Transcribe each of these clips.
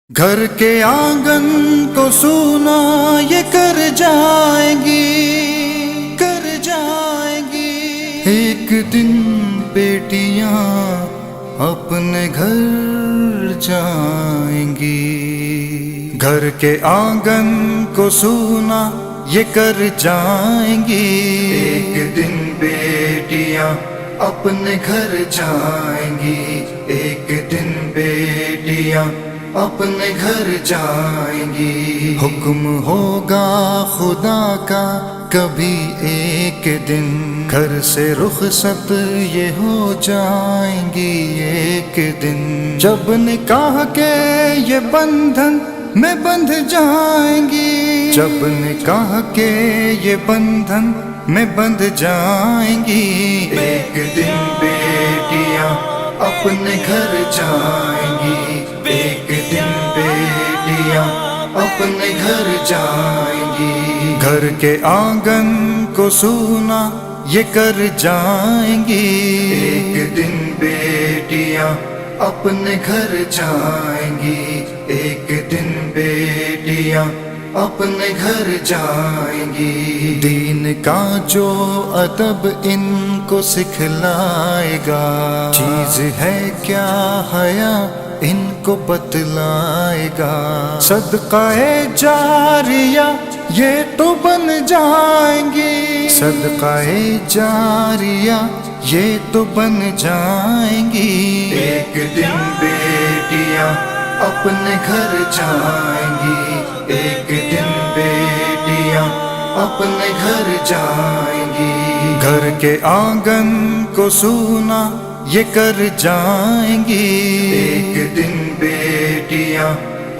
گھر کے آنگن کو سونا یہ کر جائیں گی ایک دن بیٹیاں اپنے گھر جائیں گی۔ گھر کے آنگن کو سونا یہ کر جائیں گی، ایک دن بیٹیاں اپنے گھر جائیں گی، ایک دن بیٹیاں اپنے گھر جائیں گی۔ حکم ہوگا خدا کا کبھی ایک دن، گھر سے رخصت یہ ہو جائیں گی ایک دن۔ جب نکاح کے یہ بندھن میں بندھ جائیں گی، جب نکاح کے یہ بندھن میں بندھ جائیں گی، ایک دن بیٹیاں اپنے گھر جائیں گی، ایک دن بیٹیاں اپنے گھر جائیں گی۔ گھر کے آنگن کو سونا یہ کر جائیں گی، ایک دن بیٹیاں اپنے گھر جائیں گی، ایک دن بیٹیاں اپنے گھر جائیں گی۔ دین کا جو ادب ان کو سکھلائے گا، چیز ہے کیا حیا ان کو بتلائے گا۔ صدقہ جاریہ یہ تو بن جائیں گی، صدقہ جاریہ یہ تو بن جائیں گی۔ ایک دن بیٹیاں اپنے گھر جائیں گی، ایک دن بیٹیاں اپنے گھر جائیں گی۔ گھر کے آنگن کو سونا یہ کر جائیں گی، ایک دن بیٹیاں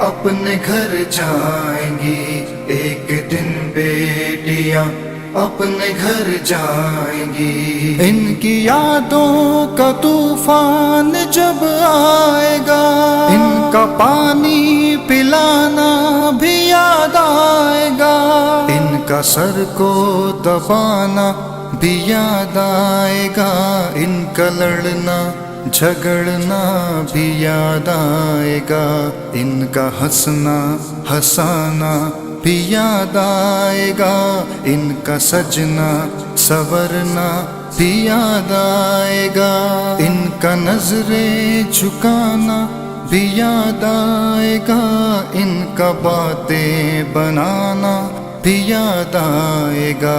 اپنے گھر جائیں گی، ایک دن بیٹیاں اپنے گھر جائیں گی۔ ان کی یادوں کا طوفان جب آئے گا، ان کا پانی پلانا بھی یاد آئے گا، ان کا سر کو دبانا بھی یاد آئے گا، ان کا لڑنا جھگڑنا بھی یاد آئے گا، ان کا ہنسنا ہنسانا بھی یاد آئے گا، ان کا سجنا سورنا بھی یاد آئے گا، ان کا نظریں جھکانا بھی یاد آئے گا، ان کا باتیں بنانا بھی یاد آئے گا۔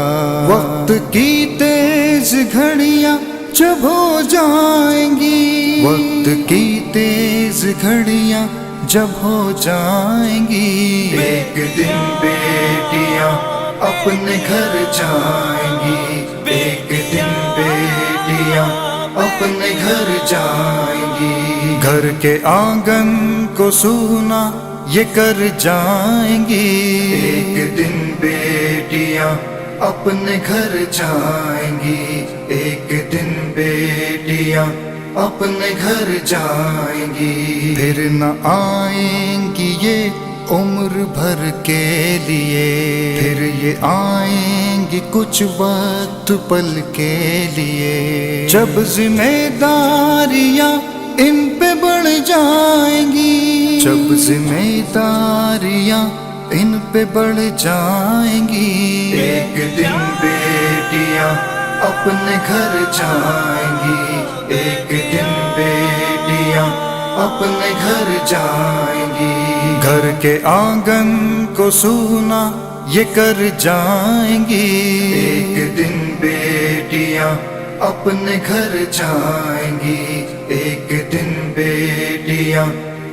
وقت کی تیز گھڑیاں جب ہو جائیں گی، وقت کی تیز گھڑیاں جب ہو جائیں گی، ایک دن بیٹیاں اپنے گھر جائیں گی، ایک دن بیٹیاں اپنے گھر جائیں گی۔ گھر کے آنگن کو سونا یہ کر جائیں گی، ایک دن بیٹیاں اپنے گھر جائیں گی، ایک دن بیٹیاں اپنے گھر جائیں گی۔ پھر نہ آئیں گی یہ عمر بھر کے لیے، پھر یہ آئیں گی کچھ وقت پل کے لیے، جب ذمہ داریاں ان پہ بڑھ جائیں گی، جب ذمہ داریاں ان پہ بڑھ جائیں گی، ایک دن بیٹیاں اپنے گھر جائیں گی، ایک دن بیٹیاں اپنے گھر جائیں گی۔ گھر کے آنگن کو سونا یہ کر جائیں گی، ایک دن بیٹیاں اپنے گھر جائیں گی، ایک دن بیٹیاں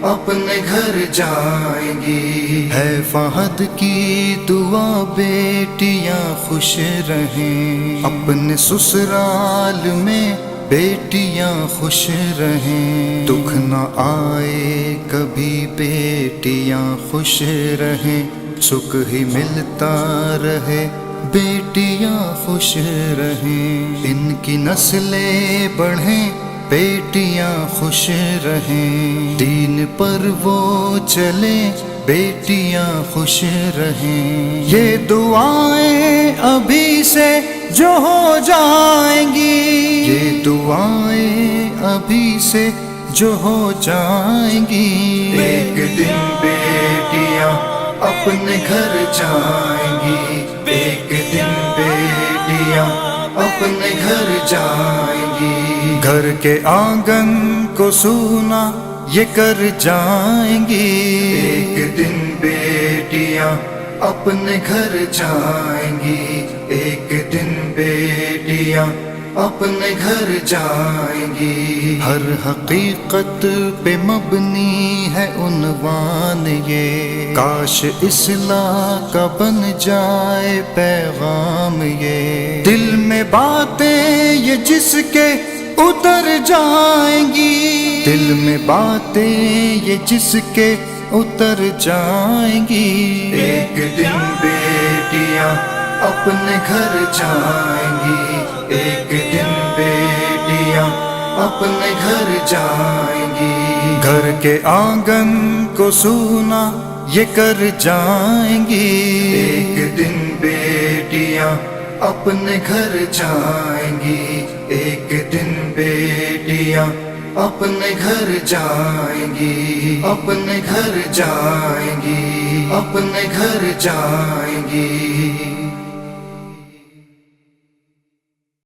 اپنے گھر جائیں گی۔ ہے فہد کی دعا بیٹیاں خوش رہیں، اپنے سسرال میں بیٹیاں خوش رہیں، دکھ نہ آئے کبھی بیٹیاں خوش رہیں، سکھ ہی ملتا رہے بیٹیاں خوش رہیں، ان کی نسلیں بڑھیں بیٹیاں خوش رہیں، دین پر وہ چلیں بیٹیاں خوش رہیں، یہ دعائیں ابھی سے جو ہو جائیں گی، یہ دعائیں ابھی سے جو ہو جائیں گی، ایک دن اپنے گھر جائیں گی، ایک دن بیٹیاں اپنے گھر جائیں گی، گھر کے آنگن کو سونا یہ کر جائیں گی، ایک دن بیٹیاں اپنے گھر جائیں گی، ایک دن بیٹیاں اپنے گھر جائیں گی، ہر حقیقت پہ مبنی ہے عنوان یہ، کاش اصلاح کا بن جائے پیغام یہ، دل میں باتیں یہ جس کے اتر جائیں گی، دل میں باتیں یہ جس کے اتر جائیں گی، ایک دن بیٹیاں اپنے گھر جائیں گی، ایک دن بیٹیاں اپنے گھر جائیں گی، گھر کے آنگن کو سونا یہ کر جائیں گی، ایک دن بیٹیاں اپنے گھر جائیں گی، ایک دن بیٹیاں اپنے گھر جائیں گی، اپنے گھر جائیں گی، اپنے گھر جائیں گی۔